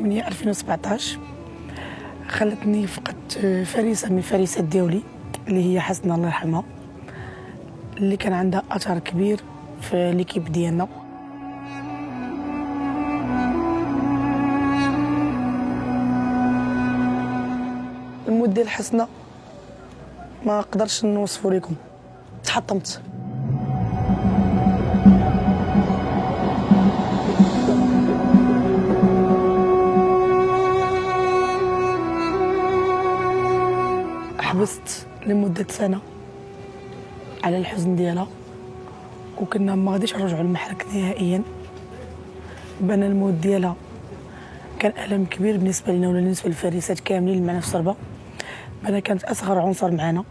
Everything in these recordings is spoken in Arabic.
8 2017 خلتني فقدت فريسة من الفريسات ديالي اللي هي حسنة الله يرحمها، اللي كان عندها أثر كبير في ليكيب ديالنا. المود ديال حسنة ما نقدرش نوصفو لكم، تحطمت. حبست لمدة سنة على الحزن ديالها، وكنا ما غاديش نرجعوا للمحرك نهائيا. بان الموت ديالها كان ألم كبير بالنسبة لنا ولا بالنسبة للفريسات كاملين اللي معنا في الصربة. بان كانت أصغر عنصر معنا.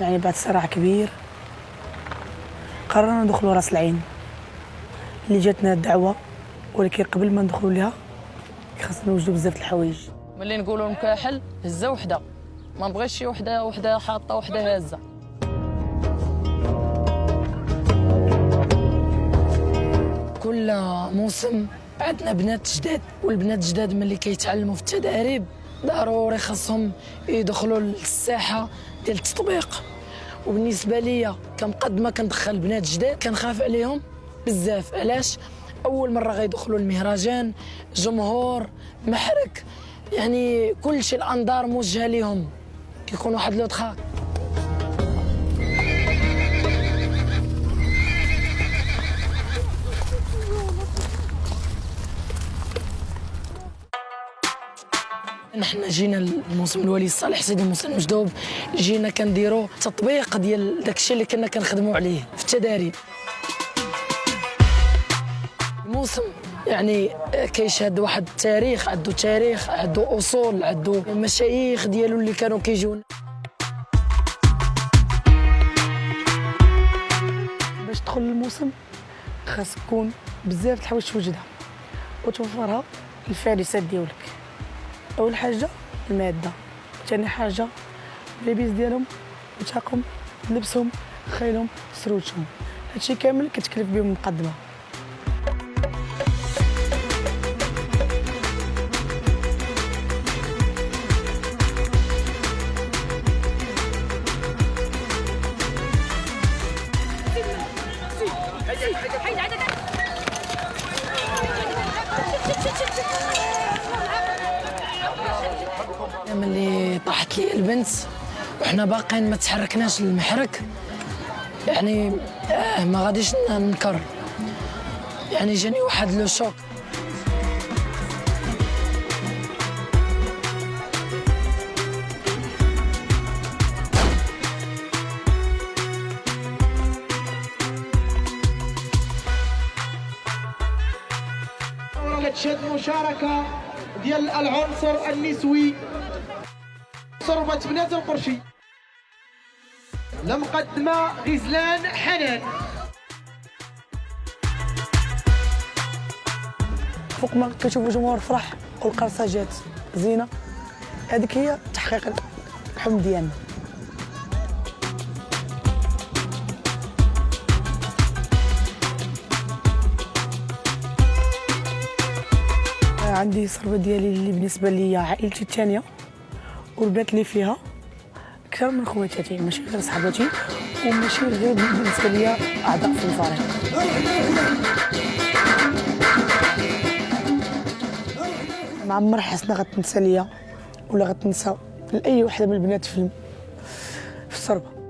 يعني بعد صراع كبير قررنا ندخلوا راس العين اللي جاتنا الدعوه، ولكن قبل ما ندخلوا لها خاصنا نوجدوا بزاف الحوايج. ملي نقولوا مكاحل هزه وحده، ما نبغيش شي وحده حاطه وحده هازه. كل موسم عندنا بنات جداد، والبنات الجداد ملي كيتعلموا في التدريب ضروري خاصهم يدخلوا للساحه ديال التطبيق. وبالنسبه ليا قد ما كندخل بنات جداد كنخاف عليهم بزاف. علاش؟ اول مره غيدخلوا المهرجان، جمهور، محرك، يعني كل شيء الانظار موجهه ليهم، كيكون واحد لو دخا. نحن جينا الموسم الولي الصالح سيدي موسى المجدوب، جينا كنديروا تطبيق ديال داكشي اللي كنا كنخدموا عليه في التدريب. الموسم يعني كيشهد واحد التاريخ، عنده اصول، عنده المشايخ ديالو اللي كانوا كيجيو. باش تدخل الموسم خاص تكون بزاف د الحوايج توجدها وتوفرها الفارسات ديالك. اول حاجه الماده، ثاني حاجه اللبس ديالهم، وثاقهم، لبسهم، خيلهم، سروجهم. هادشي كامل كتكلف بهم المقدمه. ملي طاحت لي البنت وحنا باقيين ما تحركناش للمحرك، يعني ما غاديش ننكر، يعني جاني واحد لو شوك. كتشهد مشاركة ديال العنصر النسوي صربة بنات القرشي، المقدمة غزلان حنان. فوق ما كتشوفوا الجمهور فرح والقرصه جات زينه، هذيك هي تحقيق الحلم ديالنا. عندي صربة ديالي اللي بالنسبه لي عائلتي الثانيه، والبنات اللي فيها اكثر من خواتاتي، ماشي غير صحباتي وماشي غير بالنسبه لي اعضاء في الفريق. ما عمر حسنة غتنسى ليا ولا غتنسى لاي وحده من البنات في الصربه.